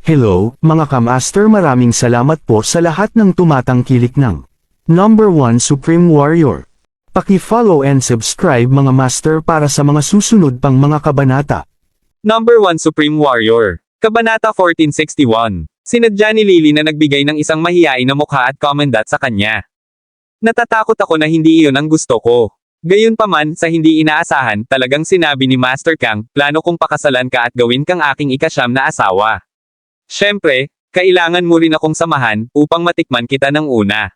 Hello, mga kamaster, maraming salamat po sa lahat ng tumatangkilik ng Number 1 Supreme Warrior. Paki-follow and subscribe mga master para sa mga susunod pang mga kabanata. Number 1 Supreme Warrior. Kabanata 1461. Sinadya ni Lily na nagbigay ng isang mahiyain na mukha at komendat sa kanya. Natatakot ako na hindi iyon ang gusto ko. Gayunpaman, sa hindi inaasahan, talagang sinabi ni Master Kang, plano kong pakasalan ka at gawin kang aking ikasyam na asawa. Siyempre, kailangan mo rin akong samahan, upang matikman kita ng una.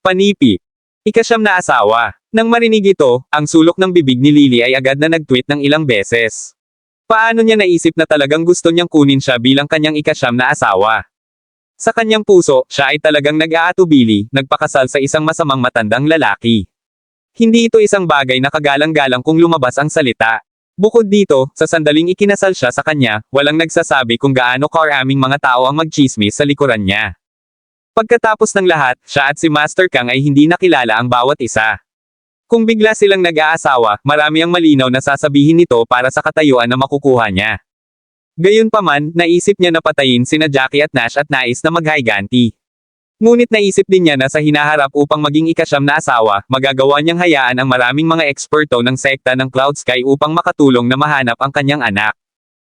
Panipi. Ikasyam na asawa. Nang marinig ito, ang sulok ng bibig ni Lily ay agad na nag-tweet ng ilang beses. Paano niya naisip na talagang gusto niyang kunin siya bilang kanyang ikasyam na asawa? Sa kanyang puso, siya ay talagang nag-aatubili, nagpakasal sa isang masamang matandang lalaki. Hindi ito isang bagay na kagalang-galang kung lumabas ang salita. Bukod dito, sa sandaling ikinasal siya sa kanya, walang nagsasabi kung gaano karaming mga tao ang magchismis sa likuran niya. Pagkatapos ng lahat, siya at si Master Kang ay hindi nakilala ang bawat isa. Kung bigla silang nag-aasawa, marami ang malinaw na sasabihin nito para sa katayuan na makukuha niya. Gayunpaman, naisip niya na patayin sina Jackie at Nash at nais na maghayganti. Ngunit naisip din niya na sa hinaharap upang maging ikasyam na asawa, magagawa niyang hayaan ang maraming mga eksperto ng sekta ng Cloud Sky upang makatulong na mahanap ang kanyang anak.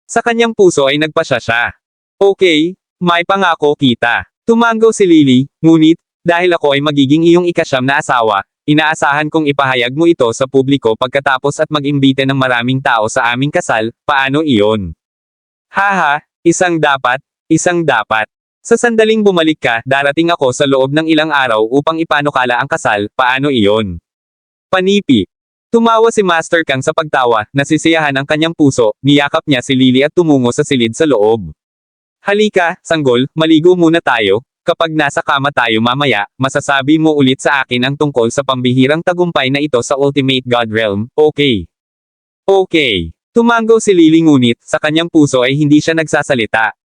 Sa kanyang puso ay nagpasya siya. Okay, may pangako kita. Tumanggo si Lily, ngunit, dahil ako ay magiging iyong ikasyam na asawa, inaasahan kong ipahayag mo ito sa publiko pagkatapos at mag-imbite ng maraming tao sa aming kasal, paano iyon? Haha, isang dapat. Sa sandaling bumalik ka, darating ako sa loob ng ilang araw upang ipanukala ang kasal, paano iyon? Panipi. Tumawa si Master Kang sa pagtawa, nasisiyahan ang kanyang puso, niyakap niya si Lily at tumungo sa silid sa loob. Halika, sanggol, maligo muna tayo, kapag nasa kama tayo mamaya, masasabi mo ulit sa akin ang tungkol sa pambihirang tagumpay na ito sa Ultimate God Realm, okay? Okay. Tumango si Lily ngunit, sa kanyang puso ay hindi siya nagsasalita.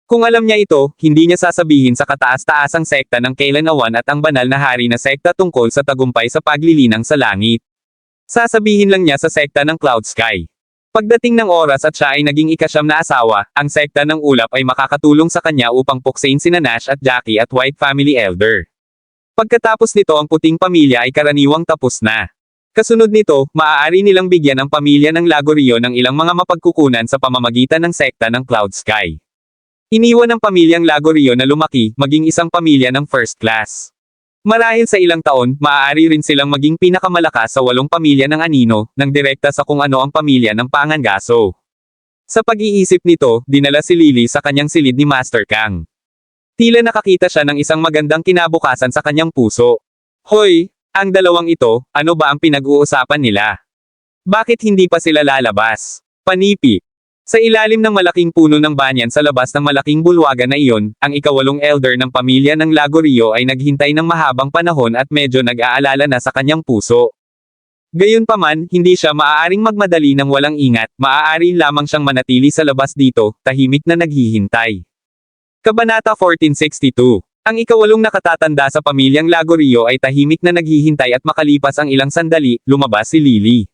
Kung alam niya ito, hindi niya sasabihin sa kataas-taasang sekta ng Kailan Awan at ang banal na hari na sekta tungkol sa tagumpay sa paglilinang sa langit. Sasabihin lang niya sa sekta ng Cloud Sky. Pagdating ng oras at siya ay naging ikasyam na asawa, ang sekta ng ulap ay makakatulong sa kanya upang puksain sina Nash at Jackie at White Family Elder. Pagkatapos nito ang puting pamilya ay karaniwang tapos na. Kasunod nito, maaari nilang bigyan ang pamilya ng Lagorio ng ilang mga mapagkukunan sa pamamagitan ng sekta ng Cloud Sky. Iniwan ng pamilyang Lagorio na lumaki, maging isang pamilya ng first class. Marahil sa ilang taon, maaari rin silang maging pinakamalakas sa 8 pamilya ng anino, nang direkta sa kung ano ang pamilya ng Pangangaso. Sa pag-iisip nito, dinala si Lily sa kanyang silid ni Master Kang. Tila nakakita siya ng isang magandang kinabukasan sa kanyang puso. Hoy, ang dalawang ito, ano ba ang pinag-uusapan nila? Bakit hindi pa sila lalabas? Panipi. Sa ilalim ng malaking puno ng banyan sa labas ng malaking bulwagan na iyon, ang ika-8 elder ng pamilya ng Lagorio ay naghintay ng mahabang panahon at medyo nag-aalala na sa kanyang puso. Gayunpaman, hindi siya maaaring magmadali ng walang ingat, maaari lamang siyang manatili sa labas dito, tahimik na naghihintay. Kabanata 1462. Ang ika-8 nakatatanda sa pamilyang Lagorio ay tahimik na naghihintay at makalipas ang ilang sandali, lumabas si Lily.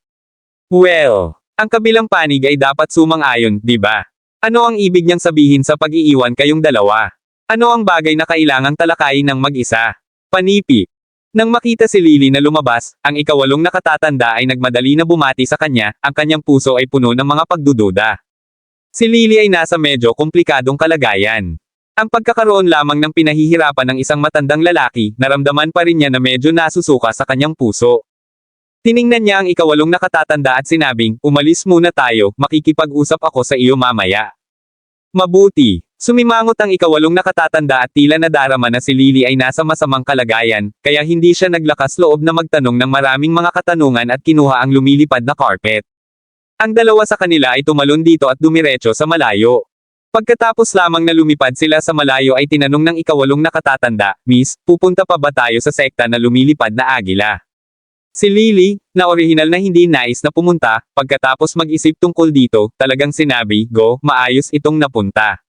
Well, ang kabilang panig ay dapat sumang-ayon, di ba? Ano ang ibig niyang sabihin sa pag-iiwan kayong dalawa? Ano ang bagay na kailangang talakayin ng mag-isa? Panipi. Nang makita si Lily na lumabas, ang ika-8 nakatatanda ay nagmadali na bumati sa kanya, ang kanyang puso ay puno ng mga pagdududa. Si Lily ay nasa medyo komplikadong kalagayan. Ang pagkakaroon lamang ng pinahihirapan ng isang matandang lalaki, naramdaman pa rin niya na medyo nasusuka sa kanyang puso. Tiningnan niya ang ika-8 nakatatanda at sinabing, umalis muna tayo, makikipag-usap ako sa iyo mamaya. Mabuti. Sumimangot ang ika-8 nakatatanda at tila nadarama na si Lily ay nasa masamang kalagayan, kaya hindi siya naglakas loob na magtanong ng maraming mga katanungan at kinuha ang lumilipad na carpet. Ang dalawa sa kanila ay tumalon dito at dumiretso sa malayo. Pagkatapos lamang na lumipad sila sa malayo ay tinanong ng ika-8 nakatatanda, Miss, pupunta pa ba tayo sa sekta na lumilipad na agila? Si Lily, na orihinal na hindi nais na pumunta, pagkatapos mag-isip tungkol dito, talagang sinabi, go, maayos itong napunta.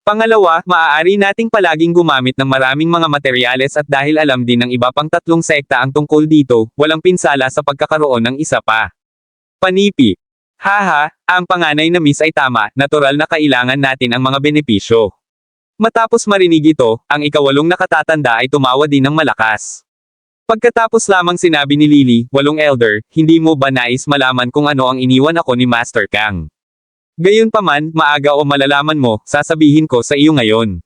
Pangalawa, maaari nating palaging gumamit ng maraming mga materyales at dahil alam din ng iba pang 3 sekta ang tungkol dito, walang pinsala sa pagkakaroon ng isa pa. Panipi. Haha, ang panganay na miss ay tama, natural na kailangan natin ang mga benepisyo. Matapos marinig ito, ang ikawalong nakatatanda ay tumawa din ng malakas. Pagkatapos lamang sinabi ni Lily, "Walong elder, hindi mo ba nais malaman kung ano ang iniwan ako ni Master Kang? Gayunpaman, maaga o malalaman mo, sasabihin ko sa iyo ngayon."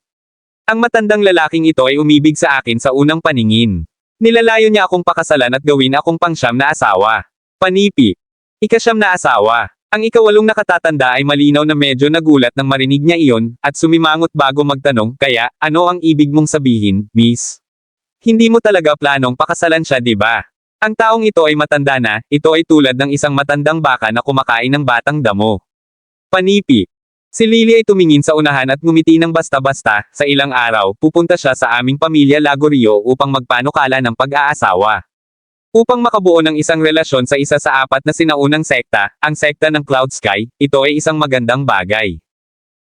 Ang matandang lalaking ito ay umibig sa akin sa unang paningin. Nilalayo niya akong pakasalan at gawin akong pangsyam na asawa. Panipi. Ikasyam na asawa. Ang ikawalong nakatatanda ay malinaw na medyo nagulat nang marinig niya iyon, at sumimangot bago magtanong, "Kaya, ano ang ibig mong sabihin, miss? Hindi mo talaga planong pakasalan siya, di ba?" Ang taong ito ay matanda na, ito ay tulad ng isang matandang baka na kumakain ng batang damo. Panipi. Si Lily ay tumingin sa unahan at ngumiti ng basta-basta, "Sa ilang araw, pupunta siya sa aming pamilya Lagorio upang magpanukala ng pag-aasawa. Upang makabuo ng isang relasyon sa isa sa apat na sinaunang sekta, ang sekta ng Cloud Sky, ito ay isang magandang bagay.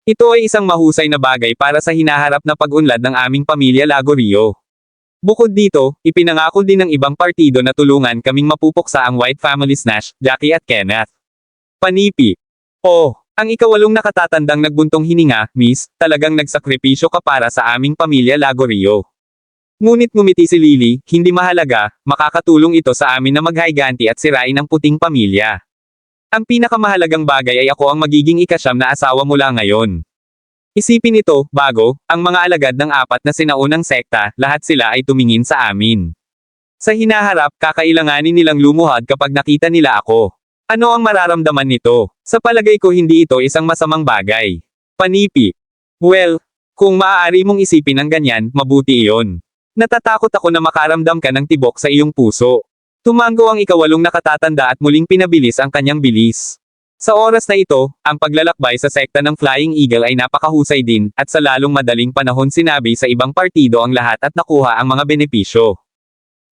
Ito ay isang mahusay na bagay para sa hinaharap na pag-unlad ng aming pamilya Lagorio. Bukod dito, ipinangako din ng ibang partido na tulungan kaming mapupuksa ang White Families Nash, Jackie at Kenneth." Panipi. "Oh, ang ikawalong nakatatandang nagbuntong hininga, miss, talagang nagsakripisyo ka para sa aming pamilya Lagorio." Ngunit ngumiti si Lily, "Hindi mahalaga, makakatulong ito sa amin na maghayganti at sirain ang puting pamilya. Ang pinakamahalagang bagay ay ako ang magiging ikasyam na asawa mula ngayon. Isipin ito, bago, ang mga alagad ng apat na sinaunang sekta, lahat sila ay tumingin sa amin. Sa hinaharap, kakailanganin nilang lumuhad kapag nakita nila ako. Ano ang mararamdaman nito? Sa palagay ko hindi ito isang masamang bagay." Panipi. "Well, kung maaari mong isipin ang ganyan, mabuti iyon. Natatakot ako na makaramdam ka ng tibok sa iyong puso." Tumango ang ikawalong nakatatanda at muling pinabilis ang kanyang bilis. Sa oras na ito, ang paglalakbay sa sekta ng Flying Eagle ay napakahusay din, at sa lalong madaling panahon sinabi sa ibang partido ang lahat at nakuha ang mga benepisyo.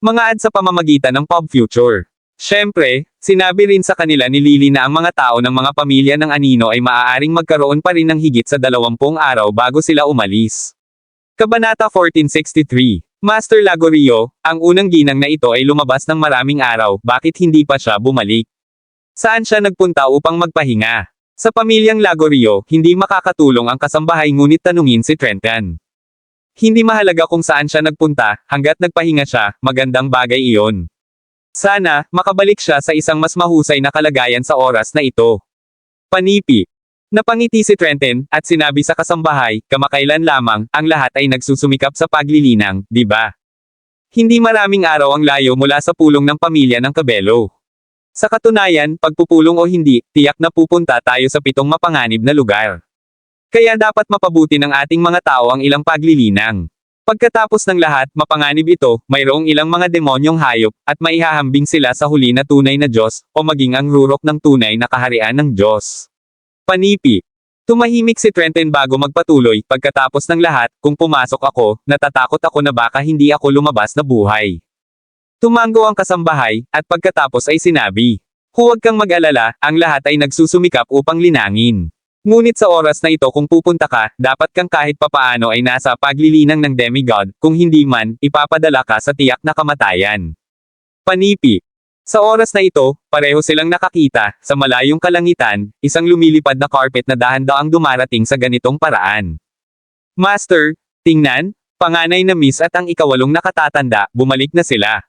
Mga ad sa pamamagitan ng Pub Future. Siyempre, sinabi rin sa kanila ni Lily na ang mga tao ng mga pamilya ng anino ay maaaring magkaroon pa rin ng higit sa 20 araw bago sila umalis. Kabanata 1463. Master Lagorio, ang unang ginang na ito ay lumabas ng maraming araw, bakit hindi pa siya bumalik? Saan siya nagpunta upang magpahinga? Sa pamilyang Lagorio, hindi makakatulong ang kasambahay ngunit tanungin si Trenton. Hindi mahalaga kung saan siya nagpunta, hanggat nagpahinga siya, magandang bagay iyon. Sana, makabalik siya sa isang mas mahusay na kalagayan sa oras na ito. Panipi. Napangiti si Trenton, at sinabi sa kasambahay, "Kamakailan lamang, ang lahat ay nagsusumikap sa paglilinang, di ba? Hindi maraming araw ang layo mula sa pulong ng pamilya ng Cabello. Sa katunayan, pagpupulong o hindi, tiyak na pupunta tayo sa 7 mapanganib na lugar. Kaya dapat mapabuti ng ating mga tao ang ilang paglilinang. Pagkatapos ng lahat, mapanganib ito, mayroong ilang mga demonyong hayop, at maihahambing sila sa huli na tunay na Diyos, o maging ang rurok ng tunay na kaharian ng Diyos." Panipi. Tumahimik si Trenton bago magpatuloy, "Pagkatapos ng lahat, kung pumasok ako, natatakot ako na baka hindi ako lumabas na buhay." Tumango ang kasambahay, at pagkatapos ay sinabi, "Huwag kang mag-alala, ang lahat ay nagsusumikap upang linangin. Ngunit sa oras na ito kung pupunta ka, dapat kang kahit papaano ay nasa paglilinang ng demigod, kung hindi man, ipapadala ka sa tiyak na kamatayan." Panipi. Sa oras na ito, pareho silang nakakita, sa malayong kalangitan, isang lumilipad na carpet na dahan-daang dumarating sa ganitong paraan. "Master, tingnan, panganay na miss at ang ikawalong nakatatanda, bumalik na sila."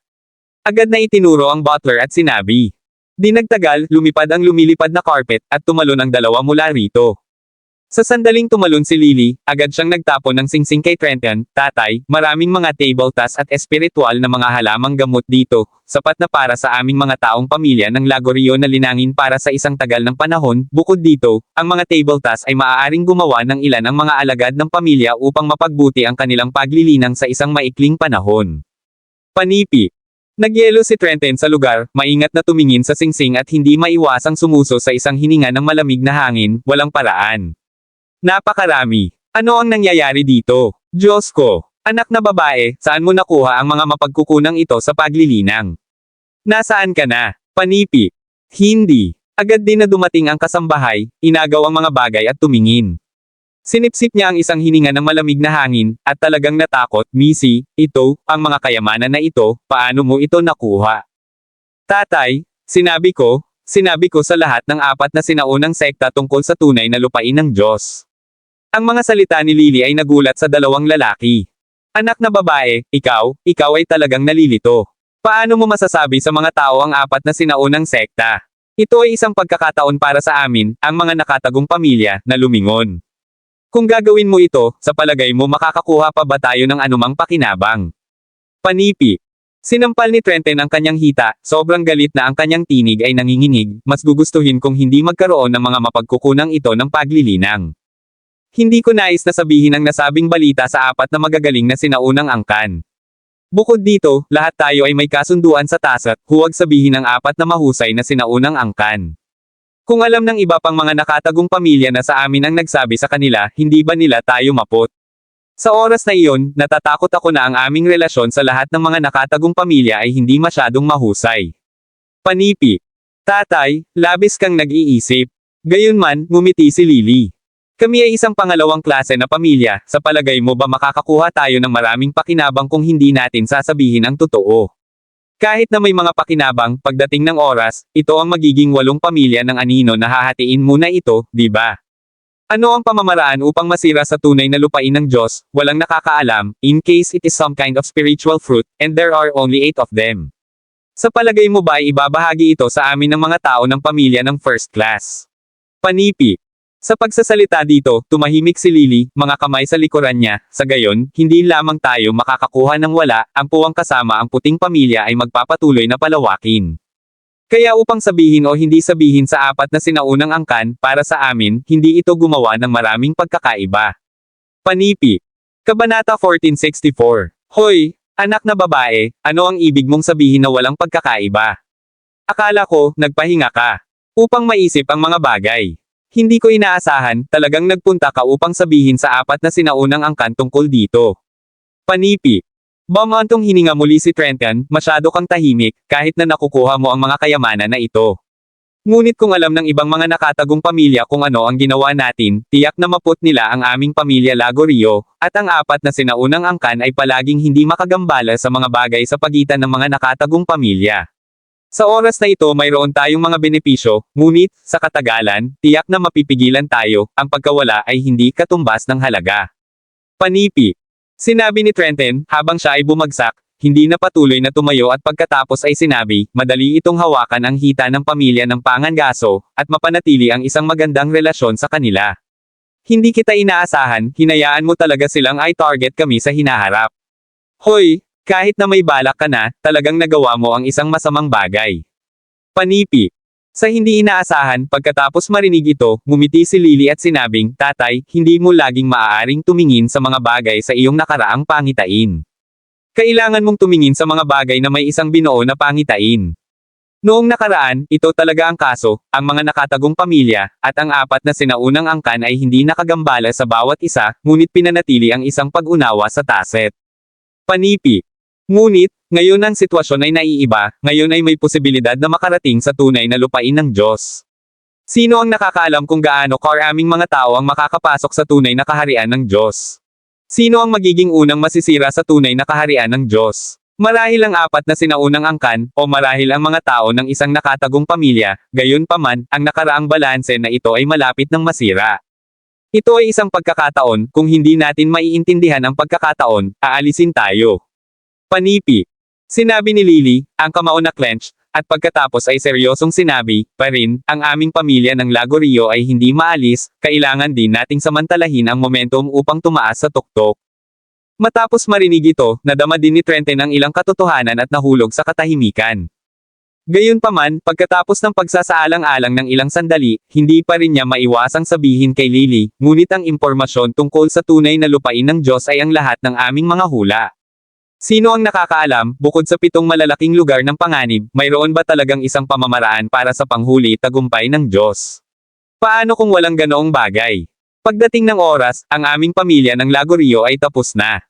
Agad na itinuro ang butler at sinabi. Di nagtagal, lumipad ang lumilipad na carpet, at tumalon ang dalawa mula rito. Sa sandaling tumalon si Lily, agad siyang nagtapon ng singsing kay Trenton, "Tatay, maraming mga table tas at espiritual na mga halamang gamot dito, sapat na para sa aming mga taong pamilya ng Lagorio na linangin para sa isang tagal ng panahon. Bukod dito, ang mga table tas ay maaaring gumawa ng ilan ang mga alagad ng pamilya upang mapagbuti ang kanilang paglilinang sa isang maikling panahon." Panipi. Nagyelo si Trenton sa lugar, maingat na tumingin sa singsing at hindi maiwasang sumuso sa isang hininga ng malamig na hangin, walang paraan. Napakarami. Ano ang nangyayari dito? Diyos ko! Anak na babae, saan mo nakuha ang mga mapagkukunang ito sa paglilinang? Nasaan ka na? Panipi. Hindi. Agad din na dumating ang kasambahay, inagaw ang mga bagay at tumingin. Sinipsip niya ang isang hininga ng malamig na hangin, at talagang natakot, "Missy, ito, ang mga kayamanan na ito, paano mo ito nakuha?" "Tatay, sinabi ko sa lahat ng apat na sinaunang sekta tungkol sa tunay na lupain ng Diyos. Ang mga salita ni Lily ay nagulat sa dalawang lalaki. Anak na babae, ikaw ay talagang nalilito. Paano mo masasabi sa mga tao ang apat na sinaunang sekta? Ito ay isang pagkakataon para sa amin, ang mga nakatagong pamilya, na lumingon. Kung gagawin mo ito, sa palagay mo makakakuha pa ba tayo ng anumang pakinabang? Panipi. Sinampal ni Trenton ang kanyang hita, sobrang galit na ang kanyang tinig ay nanginginig, mas gugustuhin kung hindi magkaroon ng mga mapagkukunang ito ng paglilinang. Hindi ko nais na sabihin ang nasabing balita sa apat na magagaling na sinaunang angkan. Bukod dito, lahat tayo ay may kasunduan sa taset, huwag sabihin ng apat na mahusay na sinaunang angkan. Kung alam ng iba pang mga nakatagong pamilya na sa amin ang nagsabi sa kanila, hindi ba nila tayo mapot? Sa oras na iyon, natatakot ako na ang aming relasyon sa lahat ng mga nakatagong pamilya ay hindi masyadong mahusay. Panipi. Tatay, labis kang nag-iisip. Gayunman, ngumiti si Lily. Kami ay isang pangalawang klase na pamilya, sa palagay mo ba makakakuha tayo ng maraming pakinabang kung hindi natin sasabihin ang totoo? Kahit na may mga pakinabang, pagdating ng oras, ito ang magiging 8 pamilya ng anino na hahatiin muna ito, di ba? Ano ang pamamaraan upang masira sa tunay na lupain ng Diyos, walang nakakaalam, in case it is some kind of spiritual fruit, and there are only 8 of them. Sa palagay mo ba ay ibabahagi ito sa amin ng mga tao ng pamilya ng first class? Panipi. Sa pagsasalita dito, tumahimik si Lily, mga kamay sa likuran niya, sa gayon, hindi lamang tayo makakakuha ng wala, ang puwang kasama ang puting pamilya ay magpapatuloy na palawakin. Kaya upang sabihin o hindi sabihin sa apat na sinaunang angkan, para sa amin, hindi ito gumawa ng maraming pagkakaiba. Panipi. Kabanata 1464. Hoy, anak na babae, ano ang ibig mong sabihin na walang pagkakaiba? Akala ko, nagpahinga ka. Upang maisip ang mga bagay. Hindi ko inaasahan, talagang nagpunta ka upang sabihin sa apat na sinaunang angkan tungkol dito. Panipi. Bumantong hininga muli si Trenton, masyado kang tahimik, kahit na nakukuha mo ang mga kayamanan na ito. Ngunit kung alam ng ibang mga nakatagong pamilya kung ano ang ginawa natin, tiyak na maput nila ang aming pamilya Lagorio, at ang apat na sinaunang angkan ay palaging hindi makagambala sa mga bagay sa pagitan ng mga nakatagong pamilya. Sa oras na ito mayroon tayong mga benepisyo, ngunit, sa katagalan, tiyak na mapipigilan tayo, ang pagkawala ay hindi katumbas ng halaga. Panipi. Sinabi ni Trenton, habang siya ay bumagsak, hindi na patuloy na tumayo at pagkatapos ay sinabi, madali itong hawakan ang hita ng pamilya ng pangangaso, at mapanatili ang isang magandang relasyon sa kanila. Hindi kita inaasahan, hinayaan mo talaga silang ay target kami sa hinaharap. Hoy! Kahit na may balak ka na, talagang nagawa mo ang isang masamang bagay. Panipi. Sa hindi inaasahan, pagkatapos marinig ito, ngumiti si Lily at sinabing, Tatay, hindi mo laging maaaring tumingin sa mga bagay sa iyong nakaraang pangitain. Kailangan mong tumingin sa mga bagay na may isang binuo na pangitain. Noong nakaraan, ito talaga ang kaso, ang mga nakatagong pamilya, at ang apat na sinaunang angkan ay hindi nakagambala sa bawat isa, ngunit pinanatili ang isang pag-unawa sa taset. Panipi. Ngunit, ngayon ang sitwasyon ay naiiba, ngayon ay may posibilidad na makarating sa tunay na lupain ng Diyos. Sino ang nakakaalam kung gaano karaming mga tao ang makakapasok sa tunay na kaharian ng Diyos? Sino ang magiging unang masisira sa tunay na kaharian ng Diyos? Marahil ang apat na sinaunang angkan, o marahil ang mga tao ng isang nakatagong pamilya, gayon paman, ang nakaraang balanse na ito ay malapit ng masira. Ito ay isang pagkakataon, kung hindi natin maiintindihan ang pagkakataon, aalisin tayo. Panipi. Sinabi ni Lily, ang kamao na clench, at pagkatapos ay seryosong sinabi, pa rin, ang aming pamilya ng Lagorio ay hindi maalis, kailangan din nating samantalahin ang momentum upang tumaas sa tuktok. Matapos marinig ito, nadama din ni Trenton ang ilang katotohanan at nahulog sa katahimikan. Gayunpaman, pagkatapos ng pagsasaalang-alang ng ilang sandali, hindi pa rin niya maiwasang sabihin kay Lily, ngunit ang impormasyon tungkol sa tunay na lupain ng Diyos ay ang lahat ng aming mga hula. Sino ang nakakaalam, bukod sa 7 malalaking lugar ng panganib, mayroon ba talagang isang pamamaraan para sa panghuli tagumpay ng Diyos? Paano kung walang ganoong bagay? Pagdating ng oras, ang aming pamilya ng Lagorio ay tapos na.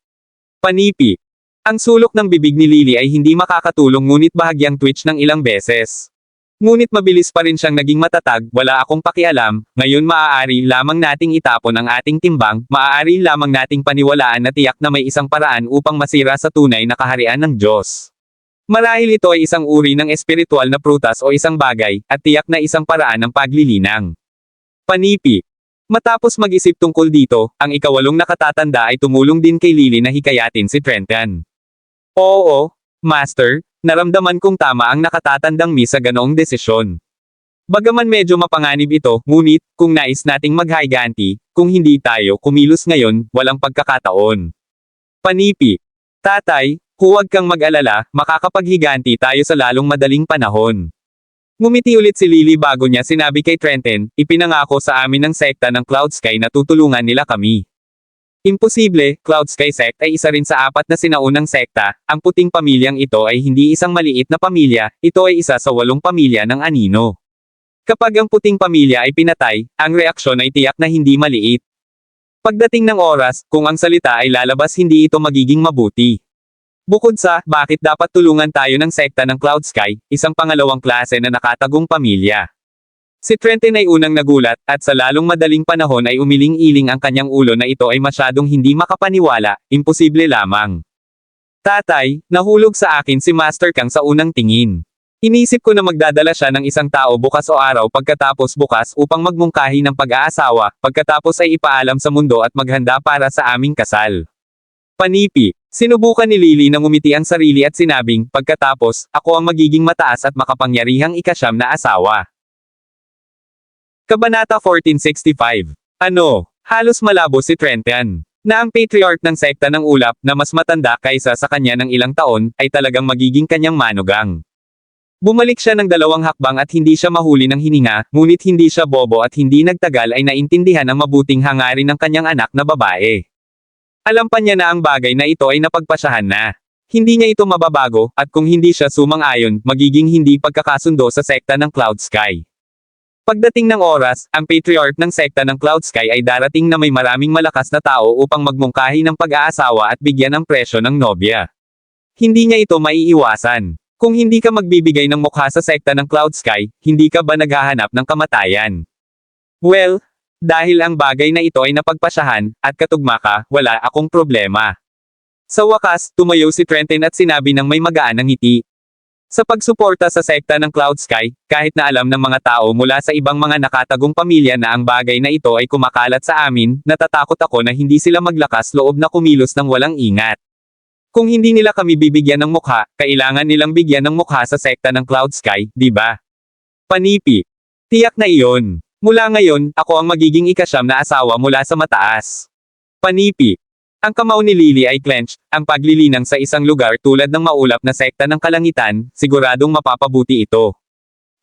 Panipi. Ang sulok ng bibig ni Lily ay hindi makakatulong ngunit bahagyang twitch ng ilang beses. Ngunit mabilis pa rin siyang naging matatag, wala akong pakialam, ngayon maaari lamang nating itapon ang ating timbang, maaari lamang nating paniwalaan na tiyak na may isang paraan upang masira sa tunay na kaharian ng Diyos. Marahil ito ay isang uri ng espiritual na prutas o isang bagay, at tiyak na isang paraan ng paglilinang. Panipi. Matapos mag-isip tungkol dito, ang ikawalong nakatatanda ay tumulong din kay Lily na hikayatin si Trenton. Oo, Master, naramdaman kong tama ang nakatatandang Miss sa ganoong desisyon. Bagaman medyo mapanganib ito, ngunit, kung nais nating maghiganti, kung hindi tayo kumilos ngayon, walang pagkakataon. Panipi. Tatay, huwag kang mag-alala, makakapaghiganti tayo sa lalong madaling panahon. Ngumiti ulit si Lily bago niya sinabi kay Trenton, ipinangako sa amin ng sekta ng Cloud Sky na tutulungan nila kami. Imposible, Cloud Sky Sect ay isa rin sa 4 na sinaunang sekta, ang puting pamilyang ito ay hindi isang maliit na pamilya, ito ay isa sa 8 pamilya ng Anino. Kapag ang puting pamilya ay pinatay, ang reaksyon ay tiyak na hindi maliit. Pagdating ng oras, kung ang salita ay lalabas hindi ito magiging mabuti. Bukod sa, bakit dapat tulungan tayo ng sekta ng Cloud Sky, isang pangalawang klase na nakatagong pamilya. Si Trenton ay unang nagulat, at sa lalong madaling panahon ay umiling-iling ang kanyang ulo na ito ay masyadong hindi makapaniwala, imposible lamang. Tatay, nahulog sa akin si Master Kang sa unang tingin. Inisip ko na magdadala siya ng isang tao bukas o araw pagkatapos bukas upang magmungkahi ng pag-aasawa, pagkatapos ay ipaalam sa mundo at maghanda para sa aming kasal. Panipi. Sinubukan ni Lily na ngumiti ang sarili at sinabing, pagkatapos, ako ang magiging mataas at makapangyarihang ika-9 na asawa. Kabanata 1465. Ano? Halos malabo si Trenton. Na ang patriarch ng sekta ng ulap, na mas matanda kaysa sa kanya ng ilang taon, ay talagang magiging kanyang manugang. Bumalik siya ng 2 hakbang at hindi siya mahuli ng hininga, ngunit hindi siya bobo at hindi nagtagal ay naintindihan ang mabuting hangarin ng kanyang anak na babae. Alam pa niya na ang bagay na ito ay napagpasyahan na. Hindi niya ito mababago, at kung hindi siya sumang-ayon, magiging hindi pagkakasundo sa sekta ng Cloud Sky. Pagdating ng oras, ang patriarch ng sekta ng Cloud Sky ay darating na may maraming malakas na tao upang magmungkahi ng pag-aasawa at bigyan ng presyo ng nobya. Hindi niya ito maiiwasan. Kung hindi ka magbibigay ng mukha sa sekta ng Cloud Sky, hindi ka ba naghahanap ng kamatayan? Well, dahil ang bagay na ito ay napagpasyahan, at katugma ka, wala akong problema. Sa wakas, tumayo si Trenton at sinabi ng may magaan na ngiti. Sa pagsuporta sa sekta ng Cloud Sky, kahit na alam ng mga tao mula sa ibang mga nakatagong pamilya na ang bagay na ito ay kumakalat sa amin, natatakot ako na hindi sila maglakas loob na kumilos ng walang ingat. Kung hindi nila kami bibigyan ng mukha, kailangan nilang bigyan ng mukha sa sekta ng Cloud Sky, di ba? Panipi. Tiyak na iyon. Mula ngayon, ako ang magiging ika-9 na asawa mula sa mataas. Panipi. Ang kamao ni Lily ay clenched, ang paglilinang sa isang lugar tulad ng maulap na sekta ng kalangitan, siguradong mapapabuti ito.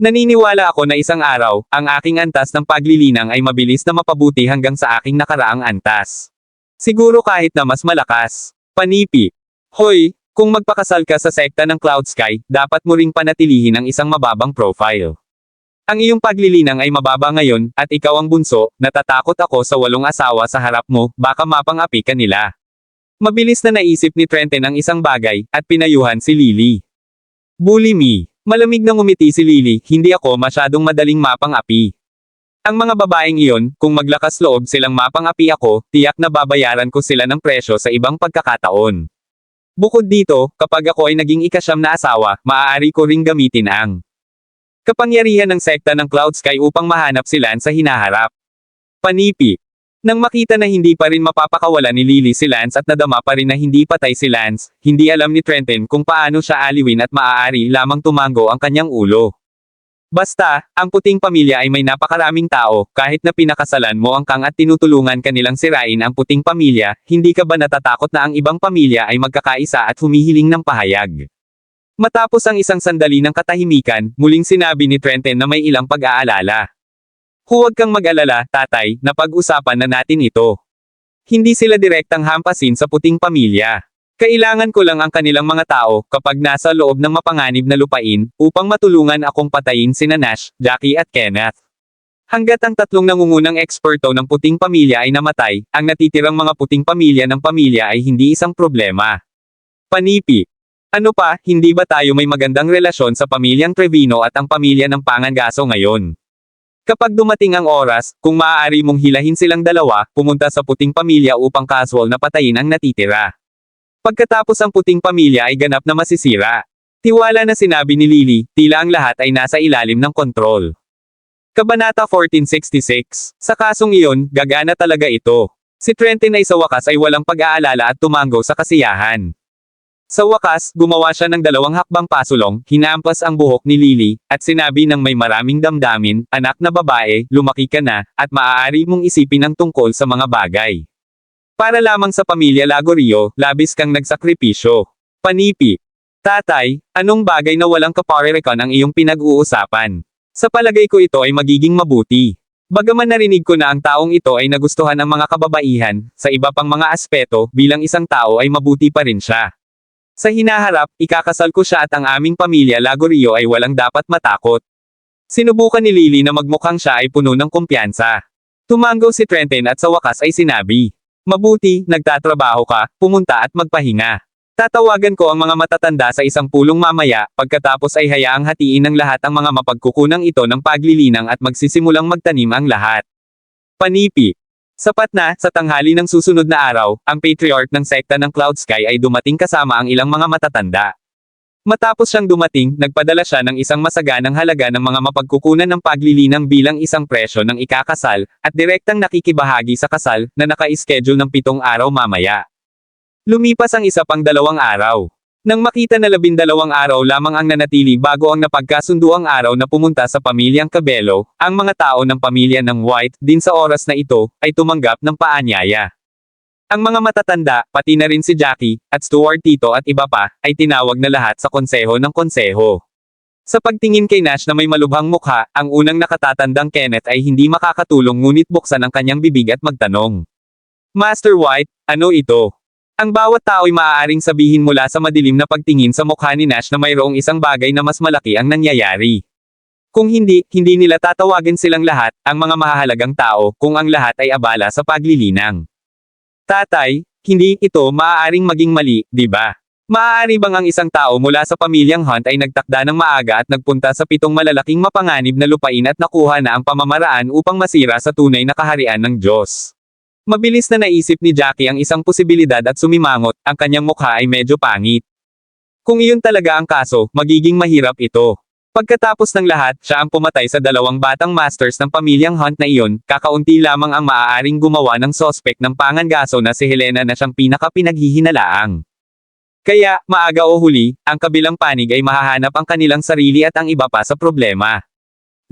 Naniniwala ako na isang araw, ang aking antas ng paglilinang ay mabilis na mapabuti hanggang sa aking nakaraang antas. Siguro kahit na mas malakas. Panipi. Hoy, kung magpakasal ka sa sekta ng Cloud Sky, dapat mo ring panatilihin ang isang mababang profile. Ang iyong paglilinang ay mababa ngayon, at ikaw ang bunso, natatakot ako sa 8 asawa sa harap mo, baka mapang-api ka nila. Mabilis na naisip ni Trenton ang isang bagay, at pinayuhan si Lily. Bully me. Malamig na ngumiti si Lily, hindi ako masyadong madaling mapang-api. Ang mga babaeng iyon, kung maglakas loob silang mapang-api ako, tiyak na babayaran ko sila ng presyo sa ibang pagkakataon. Bukod dito, kapag ako ay naging ika-9 na asawa, maaari ko ring gamitin ang kapangyarihan ng sekta ng Cloud Sky upang mahanap si Lance sa hinaharap. Panipi. Nang makita na hindi pa rin mapapakawala ni Lily si Lance at nadama pa rin na hindi patay si Lance, hindi alam ni Trenton kung paano siya aliwin at maaari lamang tumango ang kanyang ulo. Basta, ang puting pamilya ay may napakaraming tao, kahit na pinakasalan mo ang Kang at tinutulungan kanilang sirain ang puting pamilya, hindi ka ba natatakot na ang ibang pamilya ay magkakaisa at humihiling ng pahayag? Matapos ang isang sandali ng katahimikan, muling sinabi ni Trenton na may ilang pag-aalala. Huwag kang mag-alala, tatay, napag-usapan na natin ito. Hindi sila direktang hampasin sa puting pamilya. Kailangan ko lang ang kanilang mga tao, kapag nasa loob ng mapanganib na lupain, upang matulungan akong patayin sina Nash, Jackie at Kenneth. Hanggat ang 3 nangungunang eksperto ng puting pamilya ay namatay, ang natitirang mga puting pamilya ng pamilya ay hindi isang problema. Panipi. Ano pa, hindi ba tayo may magandang relasyon sa pamilyang Trevino at ang pamilya ng Pangangaso ngayon? Kapag dumating ang oras, kung maaari mong hilahin silang dalawa, pumunta sa puting pamilya upang casual na patayin ang natitira. Pagkatapos ang puting pamilya ay ganap na masisira. Tiwala na sinabi ni Lily, tila ang lahat ay nasa ilalim ng kontrol. Kabanata 1466. Sa kasong iyon, gagana talaga ito. Si Trenton ay sa wakas ay walang pag-aalala at tumango sa kasiyahan. Sa wakas, gumawa siya ng 2 hakbang pasulong, hinampas ang buhok ni Lily, at sinabi ng may maraming damdamin, anak na babae, lumaki ka na, at maaari mong isipin ang tungkol sa mga bagay. Para lamang sa pamilya Lagorio, labis kang nagsakripisyo. Panipi. Tatay, anong bagay na walang kaparerekan ang iyong pinag-uusapan? Sa palagay ko ito ay magiging mabuti. Bagaman narinig ko na ang taong ito ay nagustuhan ng mga kababaihan, sa iba pang mga aspeto, bilang isang tao ay mabuti pa rin siya. Sa hinaharap, ikakasal ko siya at ang aming pamilya Lagorio ay walang dapat matakot. Sinubukan ni Lily na magmukhang siya ay puno ng kumpiyansa. Tumango si Trenton at sa wakas ay sinabi, mabuti, nagtatrabaho ka, pumunta at magpahinga. Tatawagan ko ang mga matatanda sa isang pulong mamaya, pagkatapos ay hayaang hatiin ng lahat ang mga mapagkukunang ito ng paglilinang at magsisimulang magtanim ang lahat. Panipi. Sapat na, sa tanghali ng susunod na araw, ang patriarch ng sekta ng Cloud Sky ay dumating kasama ang ilang mga matatanda. Matapos siyang dumating, nagpadala siya ng isang masaganang halaga ng mga mapagkukunan ng paglilinang bilang isang presyo ng ikakasal, at direktang nakikibahagi sa kasal, na naka-schedule ng 7 araw mamaya. Lumipas ang isa pang 2 araw. Nang makita na 12 araw lamang ang nanatili bago ang napagkasunduang araw na pumunta sa pamilyang Cabello, ang mga tao ng pamilya ng White, din sa oras na ito, ay tumanggap ng paanyaya. Ang mga matatanda, pati na rin si Jackie, at Stuart Tito at iba pa, ay tinawag na lahat sa konseho ng konseho. Sa pagtingin kay Nash na may malubhang mukha, ang unang nakatatandang Kenneth ay hindi makakatulong ngunit buksan ang kanyang bibig at magtanong. Master White, ano ito? Ang bawat tao ay maaaring sabihin mula sa madilim na pagtingin sa mukha ni Nash na mayroong isang bagay na mas malaki ang nangyayari. Kung hindi, hindi nila tatawagin silang lahat, ang mga mahahalagang tao, kung ang lahat ay abala sa paglilinang. Tatay, hindi ito maaaring maging mali, di ba? Maaari bang ang isang tao mula sa pamilyang Hunt ay nagtakda ng maaga at nagpunta sa 7 malalaking mapanganib na lupain at nakuha na ang pamamaraan upang masira sa tunay na kaharian ng Diyos? Mabilis na naisip ni Jackie ang isang posibilidad at sumimangot, ang kanyang mukha ay medyo pangit. Kung iyon talaga ang kaso, magiging mahirap ito. Pagkatapos ng lahat, siya ang pumatay sa 2 batang masters ng pamilyang Hunt na iyon, kakaunti lamang ang maaaring gumawa ng sospek ng pangangaso na si Helena na siyang pinaka-pinaghihinalaang. Kaya, maaga o huli, ang kabilang panig ay mahahanap ang kanilang sarili at ang iba pa sa problema.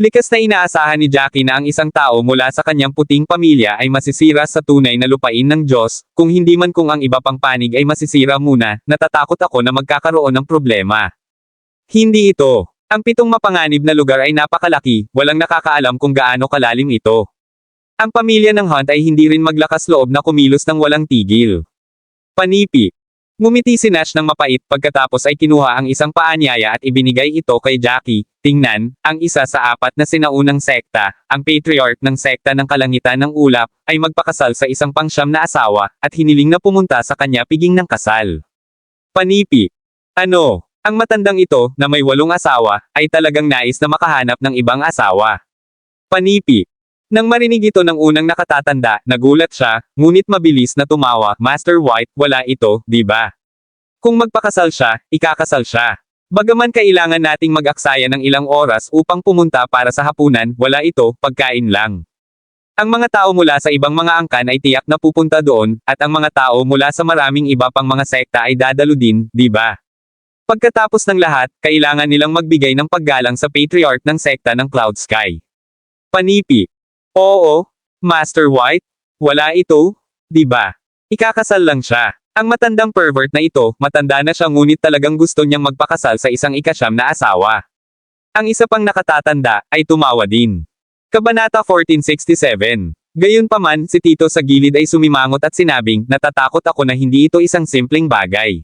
Likas na inaasahan ni Jackie na ang isang tao mula sa kanyang puting pamilya ay masisira sa tunay na lupain ng Diyos, kung hindi man kung ang iba pang panig ay masisira muna, natatakot ako na magkakaroon ng problema. Hindi ito. Ang 7 mapanganib na lugar ay napakalaki, walang nakakaalam kung gaano kalalim ito. Ang pamilya ng Hunt ay hindi rin maglakas loob na kumilos ng walang tigil. Panipi. Ngumiti si Nash ng mapait pagkatapos ay kinuha ang isang paanyaya at ibinigay ito kay Jackie. Tingnan, ang isa sa 4 na sinaunang sekta, ang patriarch ng sekta ng kalangitan ng ulap, ay magpakasal sa isang pang-9 na asawa, at hiniling na pumunta sa kanya piging ng kasal. Panipi. Ano? Ang matandang ito, na may 8 asawa, ay talagang nais na makahanap ng ibang asawa. Panipi. Nang marinig ito ng unang nakatatanda, nagulat siya, ngunit mabilis na tumawa, Master White, wala ito, di ba? Kung magpakasal siya, ikakasal siya. Bagaman kailangan nating mag-aksaya ng ilang oras upang pumunta para sa hapunan, wala ito, pagkain lang. Ang mga tao mula sa ibang mga angkan ay tiyak na pupunta doon, at ang mga tao mula sa maraming iba pang mga sekta ay dadalo din, di ba? Pagkatapos ng lahat, kailangan nilang magbigay ng paggalang sa patriarch ng sekta ng Cloud Sky. Panipi. Oo, Master White, wala ito, di ba? Ikakasal lang siya. Ang matandang pervert na ito, matanda na siya ngunit talagang gusto niyang magpakasal sa isang 9 na asawa. Ang isa pang nakatatanda, ay tumawa din. Kabanata 1467. Gayunpaman, si Tito sa gilid ay sumimangot at sinabing, natatakot ako na hindi ito isang simpleng bagay.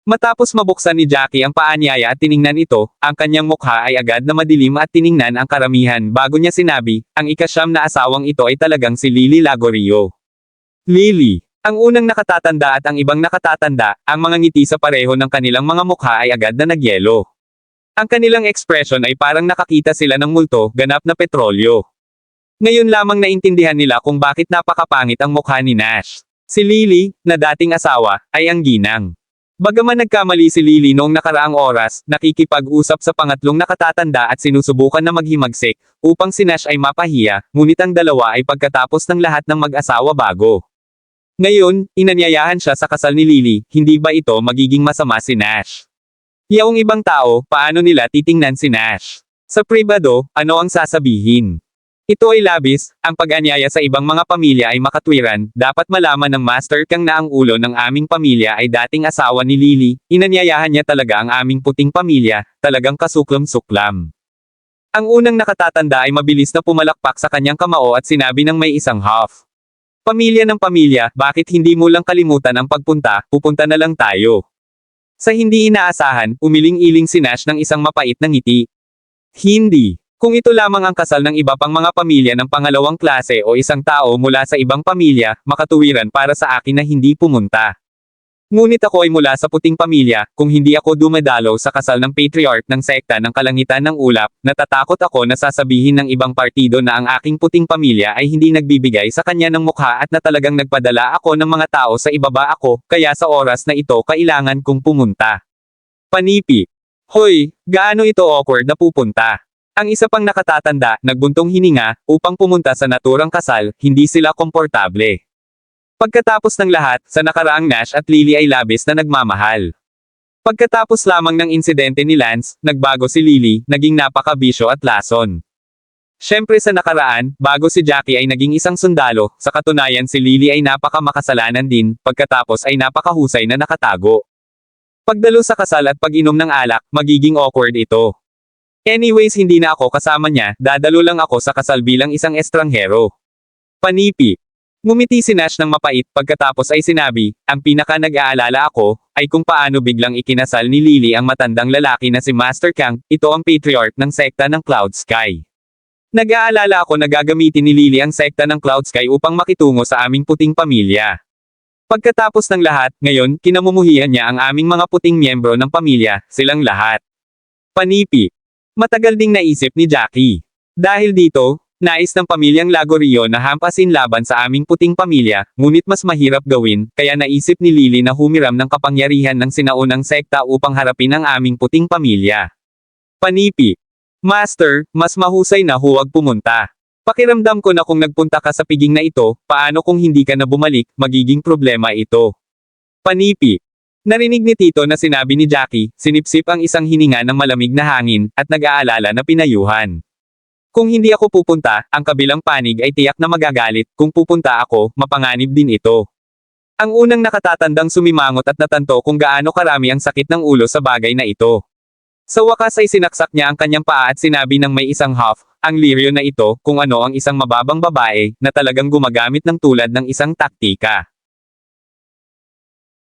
Matapos mabuksan ni Jackie ang paanyaya at tiningnan ito, ang kanyang mukha ay agad na madilim at tiningnan ang karamihan bago niya sinabi, ang 9 na asawang ito ay talagang si Lily Lagorio. Lily. Ang unang nakatatanda at ang ibang nakatatanda, ang mga ngiti sa pareho ng kanilang mga mukha ay agad na nagyelo. Ang kanilang ekspresyon ay parang nakakita sila ng multo, ganap na petrolyo. Ngayon lamang naintindihan nila kung bakit napakapangit ang mukha ni Nash. Si Lily, na dating asawa, ay ang ginang. Bagaman nagkamali si Lily noong nakaraang oras, nakikipag-usap sa pangatlong nakatatanda at sinusubukan na maghimagsik, upang si Nash ay mapahiya, ngunit ang dalawa ay pagkatapos ng lahat ng mag-asawa bago. Ngayon, inanyayahan siya sa kasal ni Lily, hindi ba ito magiging masama si Nash? Yaong ibang tao, paano nila titingnan si Nash? Sa pribado, ano ang sasabihin? Ito ay labis, ang pag-anyaya sa ibang mga pamilya ay makatwiran, dapat malaman ng Master Kang na ang ulo ng aming pamilya ay dating asawa ni Lily, inanyayahan niya talaga ang aming puting pamilya, talagang kasuklam-suklam. Ang unang nakatatanda ay mabilis na pumalakpak sa kanyang kamao at sinabi ng may isang half. Pamilya ng pamilya, bakit hindi mo lang kalimutan ang pagpunta, pupunta na lang tayo. Sa hindi inaasahan, umiling-iling si Nash ng isang mapait na ngiti. Hindi. Kung ito lamang ang kasal ng iba pang mga pamilya ng pangalawang klase o isang tao mula sa ibang pamilya, makatuwiran para sa akin na hindi pumunta. Ngunit ako ay mula sa puting pamilya, kung hindi ako dumadalaw sa kasal ng patriarch ng sekta ng kalangitan ng ulap, natatakot ako na sasabihin ng ibang partido na ang aking puting pamilya ay hindi nagbibigay sa kanya ng mukha at na talagang nagpadala ako ng mga tao sa ibaba ako, kaya sa oras na ito kailangan kong pumunta. Panipi. Hoy, gaano ito awkward na pupunta? Ang isa pang nakatatanda, nagbuntong hininga, upang pumunta sa naturang kasal, hindi sila komportable. Pagkatapos ng lahat, sa nakaraang Nash at Lily ay labis na nagmamahal. Pagkatapos lamang ng insidente ni Lance, nagbago si Lily, naging napakabisyo at lason. Siyempre sa nakaraan, bago si Jackie ay naging isang sundalo, sa katunayan si Lily ay napakamakasalanan din, pagkatapos ay napakahusay na nakatago. Pagdalo sa kasal at pag-inom ng alak, magiging awkward ito. Anyways hindi na ako kasama niya, dadalo lang ako sa kasal bilang isang estranghero. Panipi. Ngumiti si Nash ng mapait pagkatapos ay sinabi, ang pinaka nag-aalala ako, ay kung paano biglang ikinasal ni Lily ang matandang lalaki na si Master Kang, ito ang patriarch ng sekta ng Cloud Sky. Nag-aalala ako na gagamitin ni Lily ang sekta ng Cloud Sky upang makitungo sa aming puting pamilya. Pagkatapos ng lahat, ngayon, kinamumuhian niya ang aming mga puting miyembro ng pamilya, silang lahat. Panipi. Matagal ding naisip ni Jackie. Dahil dito, nais ng pamilyang Lagorio na hampasin laban sa aming puting pamilya, ngunit mas mahirap gawin, kaya naisip ni Lily na humiram ng kapangyarihan ng sinaunang sekta upang harapin ang aming puting pamilya. Panipi. Master, mas mahusay na huwag pumunta. Pakiramdam ko na kung nagpunta ka sa piging na ito, paano kung hindi ka na bumalik, magiging problema ito. Panipi. Narinig ni Tito na sinabi ni Jackie, sinipsip ang isang hininga ng malamig na hangin, at nag-aalala na pinayuhan. Kung hindi ako pupunta, ang kabilang panig ay tiyak na magagalit, kung pupunta ako, mapanganib din ito. Ang unang nakatatandang sumimangot at natanto kung gaano karami ang sakit ng ulo sa bagay na ito. Sa wakas ay sinaksak niya ang kanyang paa at sinabi ng may isang half, ang liryo na ito, kung ano ang isang mababang babae, na talagang gumagamit ng tulad ng isang taktika.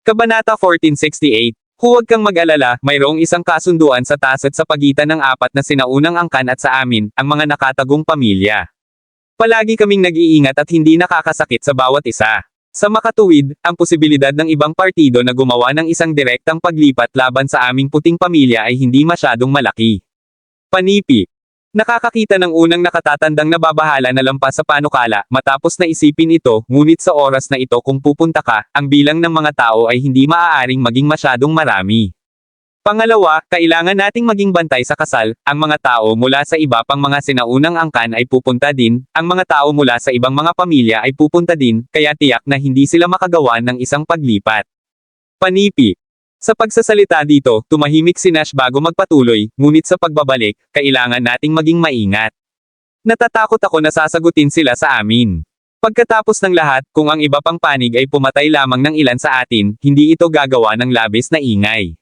Kabanata 1468. Huwag kang mag-alala, mayroong isang kasunduan sa taset sa pagitan ng apat na sinaunang angkan at sa amin, ang mga nakatagong pamilya. Palagi kaming nag-iingat at hindi nakakasakit sa bawat isa. Sa makatuwid, ang posibilidad ng ibang partido na gumawa ng isang direktang paglipat laban sa aming puting pamilya ay hindi masyadong malaki. Panipi. Nakakakita ng unang nakatatandang nababahala na lampas sa panukala, matapos na isipin ito, ngunit sa oras na ito kung pupunta ka, ang bilang ng mga tao ay hindi maaaring maging masyadong marami. Pangalawa, kailangan nating maging bantay sa kasal, ang mga tao mula sa iba pang mga sinaunang angkan ay pupunta din, ang mga tao mula sa ibang mga pamilya ay pupunta din, kaya tiyak na hindi sila makagawa ng isang paglipat. Panipi. Sa pagsasalita dito, tumahimik si Nash bago magpatuloy, ngunit sa pagbabalik, kailangan nating maging maingat. Natatakot ako na sasagutin sila sa amin. Pagkatapos ng lahat, kung ang iba pang panig ay pumatay lamang ng ilan sa atin, hindi ito gagawa ng labis na ingay.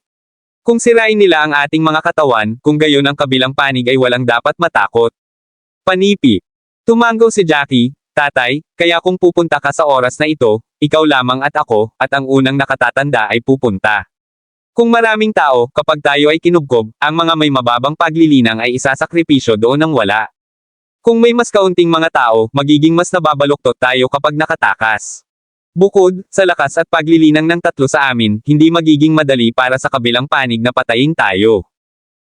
Kung sirain nila ang ating mga katawan, kung gayon ang kabilang panig ay walang dapat matakot. Panipi. Tumanggaw si Jackie, tatay, kaya kung pupunta ka sa oras na ito, ikaw lamang at ako, at ang unang nakatatanda ay pupunta. Kung maraming tao, kapag tayo ay kinubkob, ang mga may mababang paglilinang ay isasakripisyo doon ng wala. Kung may mas kaunting mga tao, magiging mas nababaluktot tayo kapag nakatakas. Bukod, sa lakas at paglilinang ng tatlo sa amin, hindi magiging madali para sa kabilang panig na patayin tayo.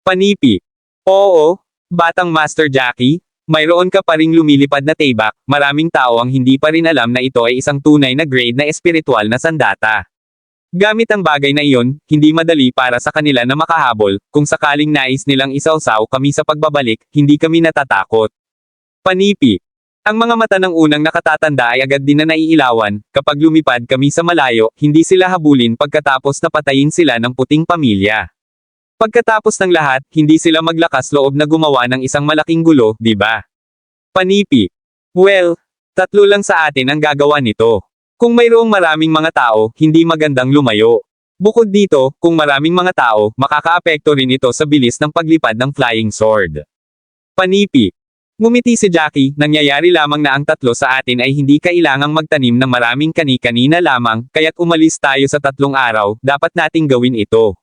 Panipi. Oo, batang Master Jackie, mayroon ka pa ring lumilipad na tebak, maraming tao ang hindi pa rin alam na ito ay isang tunay na grade na espiritual na sandata. Gamit ang bagay na iyon, hindi madali para sa kanila na makahabol, kung sakaling nais nilang isawsaw kami sa pagbabalik, hindi kami natatakot. Panipi. Ang mga mata ng unang nakatatanda ay agad din na naiilawan, kapag lumipad kami sa malayo, hindi sila habulin pagkatapos napatayin sila ng puting pamilya. Pagkatapos ng lahat, hindi sila maglakas loob na gumawa ng isang malaking gulo, di ba? Panipi. Well, tatlo lang sa atin ang gagawa nito. Kung mayroong maraming mga tao, hindi magandang lumayo. Bukod dito, kung maraming mga tao, makakaapekto rin ito sa bilis ng paglipad ng flying sword. Panipi. Ngumiti si Jackie, nangyayari lamang na ang tatlo sa atin ay hindi kailangang magtanim ng maraming kani-kanina lamang, kaya't umalis tayo sa 3 araw, dapat nating gawin ito.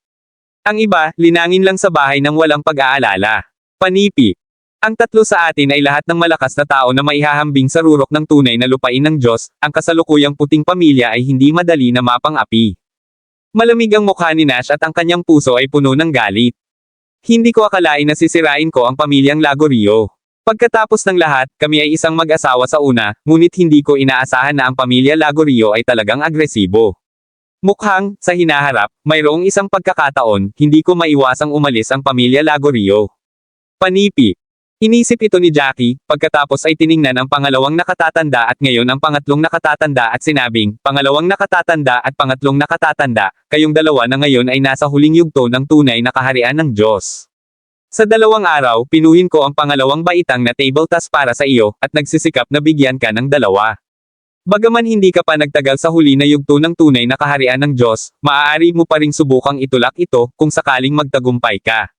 Ang iba, linangin lang sa bahay nang walang pag-aalala. Panipi. Ang tatlo sa atin ay lahat ng malakas na tao na maihahambing sa rurok ng tunay na lupain ng Diyos, ang kasalukuyang puting pamilya ay hindi madali na mapang-api. Malamig ang mukha ni Nash at ang kanyang puso ay puno ng galit. Hindi ko akalain na sisirain ko ang pamilyang Lagorio. Pagkatapos ng lahat, kami ay isang mag-asawa sa una, ngunit hindi ko inaasahan na ang pamilya Lagorio ay talagang agresibo. Mukhang, sa hinaharap, mayroong isang pagkakataon, hindi ko maiwasang umalis ang pamilya Lagorio. Panipi. Inisip ito ni Jackie, pagkatapos ay tiningnan ang pangalawang nakatatanda at ngayon ang pangatlong nakatatanda at sinabing, pangalawang nakatatanda at pangatlong nakatatanda, kayong dalawa na ngayon ay nasa huling yugto ng tunay na kaharian ng Diyos. Sa 2 araw, pinuhin ko ang pangalawang baitang na table task para sa iyo, at nagsisikap na bigyan ka ng 2. Bagaman hindi ka pa nagtagal sa huli na yugto ng tunay na kaharian ng Diyos, maaari mo pa ring subukang itulak ito, kung sakaling magtagumpay ka.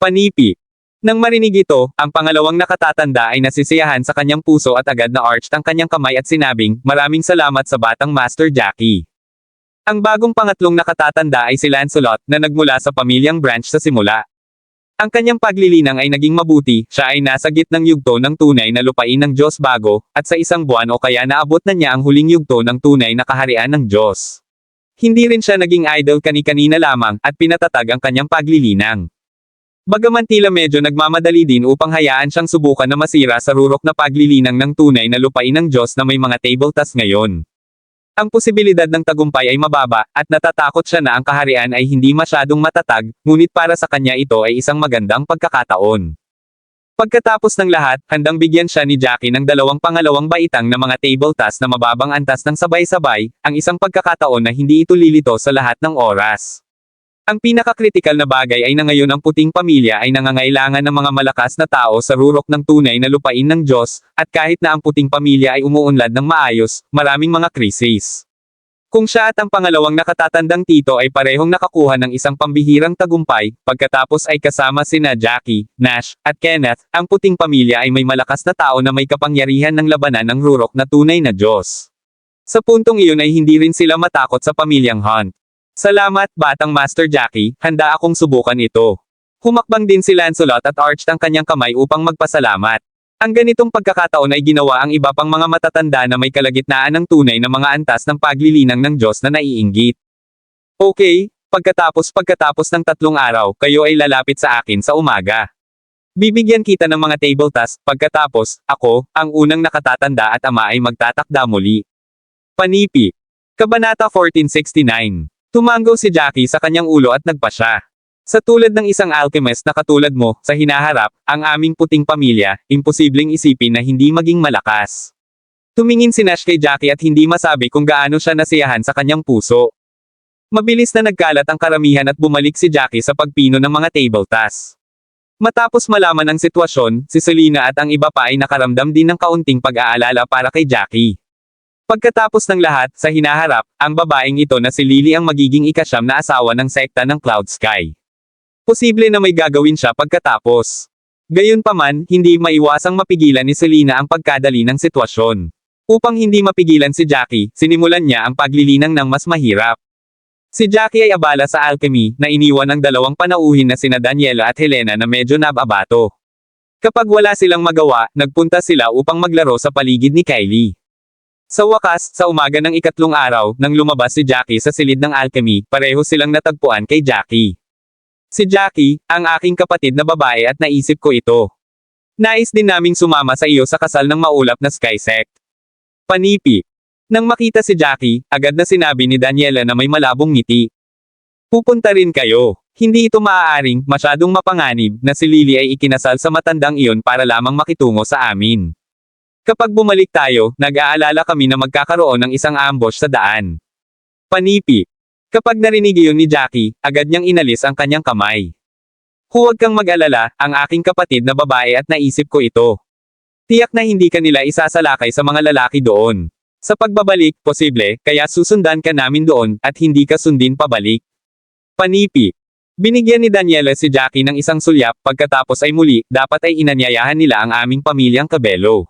Panipi. Nang marinig ito, ang pangalawang nakatatanda ay nasisiyahan sa kanyang puso at agad na arched ang kanyang kamay at sinabing, maraming salamat sa batang Master Jackie. Ang bagong pangatlong nakatatanda ay si Lancelot, na nagmula sa pamilyang Branch sa simula. Ang kanyang paglilinang ay naging mabuti, siya ay nasa gitnang yugto ng tunay na lupain ng Diyos bago, at sa isang buwan o kaya naabot na niya ang huling yugto ng tunay na kaharian ng Diyos. Hindi rin siya naging idol kani-kanina lamang, at pinatatag ang kanyang paglilinang. Bagaman tila medyo nagmamadali din upang hayaan siyang subukan na masira sa rurok na paglilinang ng tunay na lupain ng Diyos na may mga table task ngayon. Ang posibilidad ng tagumpay ay mababa, at natatakot siya na ang kaharian ay hindi masyadong matatag, ngunit para sa kanya ito ay isang magandang pagkakataon. Pagkatapos ng lahat, handang bigyan siya ni Jackie ng 2 pangalawang baitang na mga table task na mababang antas ng sabay-sabay, ang isang pagkakataon na hindi ito lilito sa lahat ng oras. Ang pinakakritikal na bagay ay na ngayon ang puting pamilya ay nangangailangan ng mga malakas na tao sa rurok ng tunay na lupain ng Diyos, at kahit na ang puting pamilya ay umuunlad ng maayos, maraming mga krisis. Kung siya at ang pangalawang nakatatandang tito ay parehong nakakuha ng isang pambihirang tagumpay, pagkatapos ay kasama sina Jackie, Nash, at Kenneth, ang puting pamilya ay may malakas na tao na may kapangyarihan ng labanan ng rurok na tunay na Diyos. Sa puntong iyon ay hindi rin sila matakot sa pamilyang Hunt. Salamat, batang Master Jackie, handa akong subukan ito. Humakbang din si Lancelot at arched ang kanyang kamay upang magpasalamat. Ang ganitong pagkakataon ay ginawa ang iba pang mga matatanda na may kalagitnaan ng tunay na mga antas ng paglilinang ng Diyos na naiinggit. Okay, pagkatapos ng 3 araw, kayo ay lalapit sa akin sa umaga. Bibigyan kita ng mga table task, pagkatapos, ako, ang unang nakatatanda at ama ay magtatakda muli. Panipi. Kabanata 1469. Tumanggaw si Jackie sa kanyang ulo at nagpasya. Sa tulad ng isang alchemist na katulad mo, sa hinaharap, ang aming puting pamilya, imposibleng isipin na hindi maging malakas. Tumingin si Nash kay Jackie at hindi masabi kung gaano siya nasiyahan sa kanyang puso. Mabilis na nagkalat ang karamihan at bumalik si Jackie sa pagpino ng mga table tasks. Matapos malaman ang sitwasyon, si Selena at ang iba pa ay nakaramdam din ng kaunting pag-aalala para kay Jackie. Pagkatapos ng lahat, sa hinaharap, ang babaeng ito na si Lily ang magiging ika-9 na asawa ng sekta ng Cloud Sky. Posible na may gagawin siya pagkatapos. Gayunpaman, hindi maiwasang mapigilan ni Selena ang pagkadali ng sitwasyon. Upang hindi mapigilan si Jackie, sinimulan niya ang paglilinang ng mas mahirap. Si Jackie ay abala sa alchemy, na iniwan ng 2 panauhin na sina Daniela at Helena na medyo nababato. Kapag wala silang magawa, nagpunta sila upang maglaro sa paligid ni Kylie. Sa wakas, sa umaga ng 3 araw, nang lumabas si Jackie sa silid ng alchemy, pareho silang natagpuan kay Jackie. Si Jackie, ang aking kapatid na babae at naisip ko ito. Nais din naming sumama sa iyo sa kasal ng maulap na Sky Sect. Panipi. Nang makita si Jackie, agad na sinabi ni Daniela na may malabong ngiti. Pupunta rin kayo. Hindi ito maaaring, masyadong mapanganib, na si Lily ay ikinasal sa matandang iyon para lamang makitungo sa amin. Kapag bumalik tayo, nag-aalala kami na magkakaroon ng isang ambush sa daan. Panipi. Kapag narinig iyon ni Jackie, agad niyang inalis ang kanyang kamay. Huwag kang mag-alala, ang aking kapatid na babae at naisip ko ito. Tiyak na hindi ka nila isasalakay sa mga lalaki doon. Sa pagbabalik, posible, kaya susundan ka namin doon, at hindi ka sundin pabalik. Panipi. Binigyan ni Daniela si Jackie ng isang sulyap, pagkatapos ay muli, dapat ay inanyayahan nila ang aming pamilyang Cabello.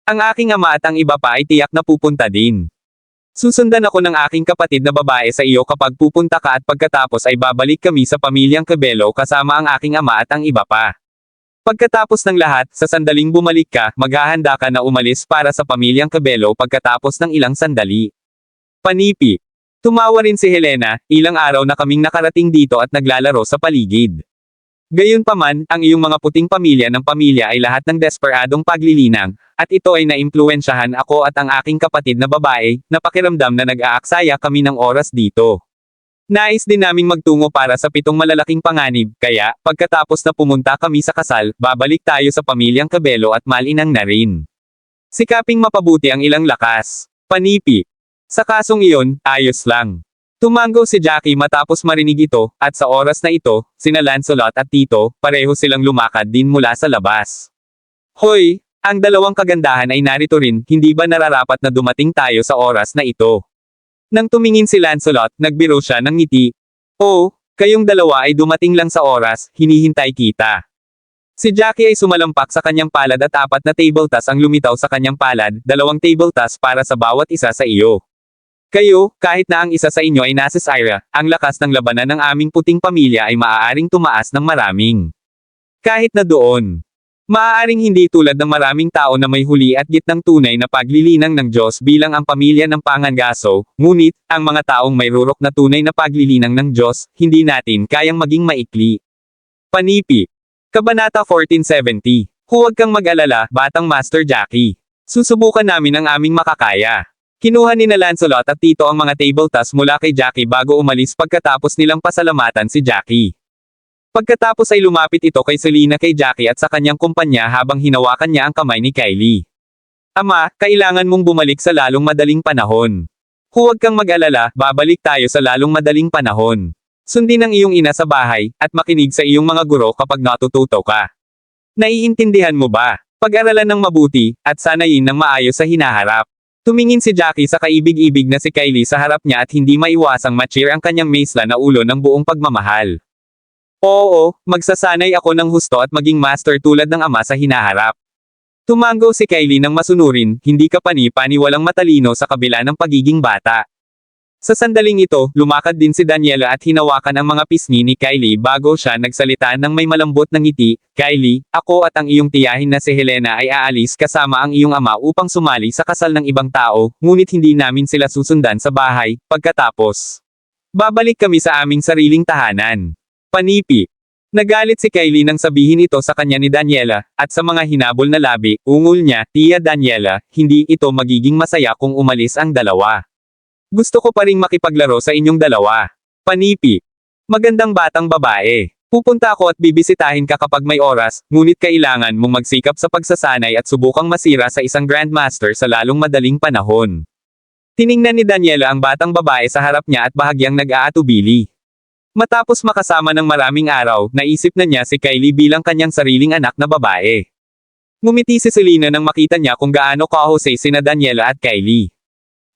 Ang aking ama at ang iba pa ay tiyak na pupunta din. Susundan ako ng aking kapatid na babae sa iyo kapag pupunta ka at pagkatapos ay babalik kami sa pamilyang Cabello kasama ang aking ama at ang iba pa. Pagkatapos ng lahat, sa sandaling bumalik ka, maghahanda ka na umalis para sa pamilyang Cabello pagkatapos ng ilang sandali. Panipi. Tumawa rin si Helena, ilang araw na kaming nakarating dito at naglalaro sa paligid. Gayunpaman, ang iyong mga puting pamilya ng pamilya ay lahat ng desperadong paglilinang, at ito ay naimpluwensyahan ako at ang aking kapatid na babae, na pakiramdam na nag-aaksaya kami ng oras dito. Nais din naming magtungo para sa 7 malalaking panganib, kaya, pagkatapos na pumunta kami sa kasal, babalik tayo sa pamilyang Cabello at malinang na rin. Sikaping mapabuti ang ilang lakas. Panipi. Sa kasong iyon, ayos lang. Tumanggo si Jackie matapos marinig ito, at sa oras na ito, sina Lancelot at Tito, pareho silang lumakad din mula sa labas. Hoy! Ang dalawang kagandahan ay narito rin, hindi ba nararapat na dumating tayo sa oras na ito? Nang tumingin si Lancelot, nagbiro siya ng ngiti. Oh, kayong dalawa ay dumating lang sa oras, hinihintay kita. Si Jackie ay sumalampak sa kanyang palad at 4 na table tas ang lumitaw sa kanyang palad, 2 table tas para sa bawat isa sa iyo. Kayo, kahit na ang isa sa inyo ay nasa Syria, ang lakas ng labanan ng aming puting pamilya ay maaaring tumaas ng maraming. Kahit na doon. Maaaring hindi tulad ng maraming tao na may huli at gitnang tunay na paglilinang ng Diyos bilang ang pamilya ng Pangangaso, ngunit, ang mga taong may rurok na tunay na paglilinang ng Diyos, hindi natin kayang maging maikli. Panipi. Kabanata 1470. Huwag kang mag-alala, Batang Master Jackie. Susubukan namin ang aming makakaya. Kinuha ni na Lancelot at Tito ang mga table tas mula kay Jackie bago umalis pagkatapos nilang pasalamatan si Jackie. Pagkatapos ay lumapit ito kay Selena kay Jackie at sa kanyang kumpanya habang hinawakan niya ang kamay ni Kylie. Ama, kailangan mong bumalik sa lalong madaling panahon. Huwag kang mag-alala, babalik tayo sa lalong madaling panahon. Sundin ang iyong ina sa bahay, at makinig sa iyong mga guro kapag natututo ka. Naiintindihan mo ba? Pag-aralan ng mabuti, at sanayin ng maayos sa hinaharap. Tumingin si Jackie sa kaibig-ibig na si Kylie sa harap niya at hindi maiwasang ma-cheer ang kanyang maesla na ulo ng buong pagmamahal. Oo, magsasanay ako ng husto at maging master tulad ng ama sa hinaharap. Tumanggo si Kylie ng masunurin, hindi ka pani-paniwalang matalino sa kabila ng pagiging bata. Sa sandaling ito, lumakad din si Daniela at hinawakan ang mga pisngi ni Kylie bago siya nagsalita ng may malambot na ngiti. Kylie, ako at ang iyong tiyahin na si Helena ay aalis kasama ang iyong ama upang sumali sa kasal ng ibang tao, ngunit hindi namin sila susundan sa bahay, pagkatapos. Babalik kami sa aming sariling tahanan. Panipi. Nagalit si Kylie nang sabihin ito sa kanya ni Daniela, at sa mga hinabol na labi, ungol niya, Tia Daniela, hindi ito magiging masaya kung umalis ang dalawa. Gusto ko pa ring makipaglaro sa inyong dalawa. Panipi. Magandang batang babae. Pupunta ako at bibisitahin ka kapag may oras, ngunit kailangan mong magsikap sa pagsasanay at subukang masira sa isang Grandmaster sa lalong madaling panahon. Tiningnan ni Daniela ang batang babae sa harap niya at bahagyang nag-aatubili. Matapos makasama ng maraming araw, naisip na niya si Kylie bilang kanyang sariling anak na babae. Ngumiti si Selena nang makita niya kung gaano kahusay sina Daniela at Kylie.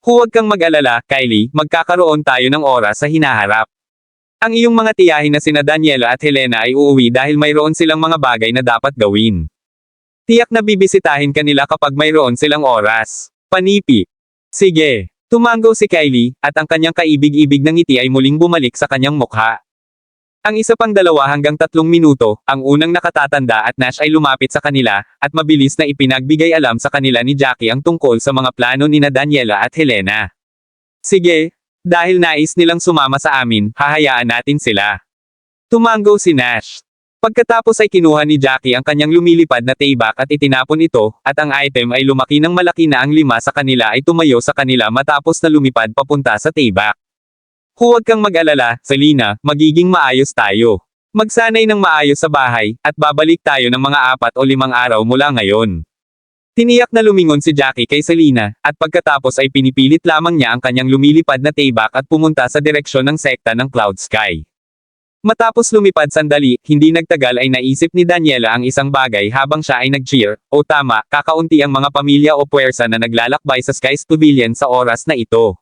Huwag kang mag-alala, Kylie, magkakaroon tayo ng oras sa hinaharap. Ang iyong mga tiyahin na sina Daniela at Helena ay uuwi dahil mayroon silang mga bagay na dapat gawin. Tiyak na bibisitahin kanila kapag mayroon silang oras. Panipi. Sige. Tumanggo si Kylie, at ang kanyang kaibig-ibig ng ngiti ay muling bumalik sa kanyang mukha. Ang isa pang 2 hanggang 3 minuto, ang unang nakatatanda at Nash ay lumapit sa kanila, at mabilis na ipinagbigay alam sa kanila ni Jackie ang tungkol sa mga plano nina Daniela at Helena. Sige, dahil nais nilang sumama sa amin, hahayaan natin sila. Tumanggo si Nash. Pagkatapos ay kinuha ni Jackie ang kanyang lumilipad na taybak at itinapon ito, at ang item ay lumaki ng malaki na ang 5 sa kanila ay tumayo sa kanila matapos na lumipad papunta sa taybak. Huwag kang mag-alala, Selena, magiging maayos tayo. Magsanay ng maayos sa bahay, at babalik tayo ng mga 4 o 5 araw mula ngayon. Tiniyak na lumingon si Jackie kay Selena, at pagkatapos ay pinipilit lamang niya ang kanyang lumilipad na taybak at pumunta sa direksyon ng sekta ng Cloud Sky. Matapos lumipad sandali, hindi nagtagal ay naisip ni Daniela ang isang bagay habang siya ay nag-cheer, o tama, kakaunti ang mga pamilya o puwersa na naglalakbay sa Sky's Pavilion sa oras na ito.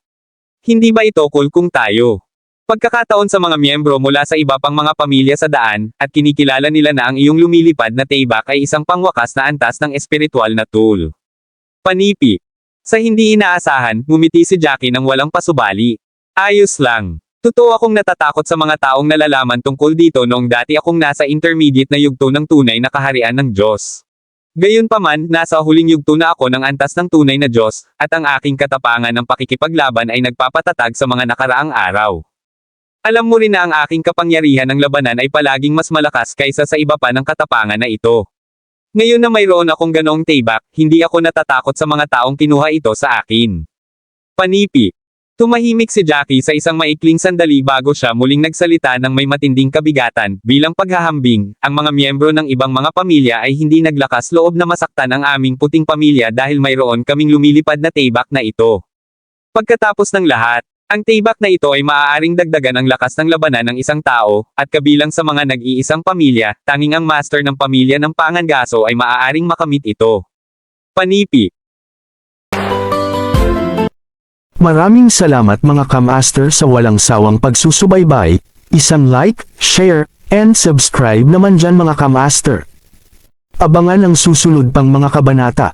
Hindi ba ito cool kung tayo? Pagkakataon sa mga miyembro mula sa iba pang mga pamilya sa daan, at kinikilala nila na ang iyong lumilipad na taybak ay isang pangwakas na antas ng espiritual na tool. Panipi. Sa hindi inaasahan, ngumiti si Jackie nang walang pasubali. Ayos lang. Totoo akong natatakot sa mga taong nalalaman tungkol dito noong dati akong nasa intermediate na yugto ng tunay na kaharian ng Diyos. Gayunpaman, nasa huling yugto na ako ng antas ng tunay na Diyos, at ang aking katapangan ng pakikipaglaban ay nagpapatatag sa mga nakaraang araw. Alam mo rin na ang aking kapangyarihan ng labanan ay palaging mas malakas kaysa sa iba pa ng katapangan na ito. Ngayon na mayroon akong ganoong taybak, hindi ako natatakot sa mga taong kinuha ito sa akin. Panipi. Tumahimik si Jackie sa isang maikling sandali bago siya muling nagsalita ng may matinding kabigatan. Bilang paghahambing, ang mga miyembro ng ibang mga pamilya ay hindi naglakas loob na masaktan ang aming puting pamilya dahil mayroon kaming lumilipad na taybak na ito. Pagkatapos ng lahat, ang taybak na ito ay maaaring dagdagan ang lakas ng labanan ng isang tao, at kabilang sa mga nag-iisang pamilya, tanging ang master ng pamilya ng Pangangaso ay maaaring makamit ito. Panipi. Maraming salamat mga ka-master sa walang sawang pagsusubaybay, isang like, share, and subscribe naman dyan mga ka-master. Abangan ang susunod pang mga kabanata.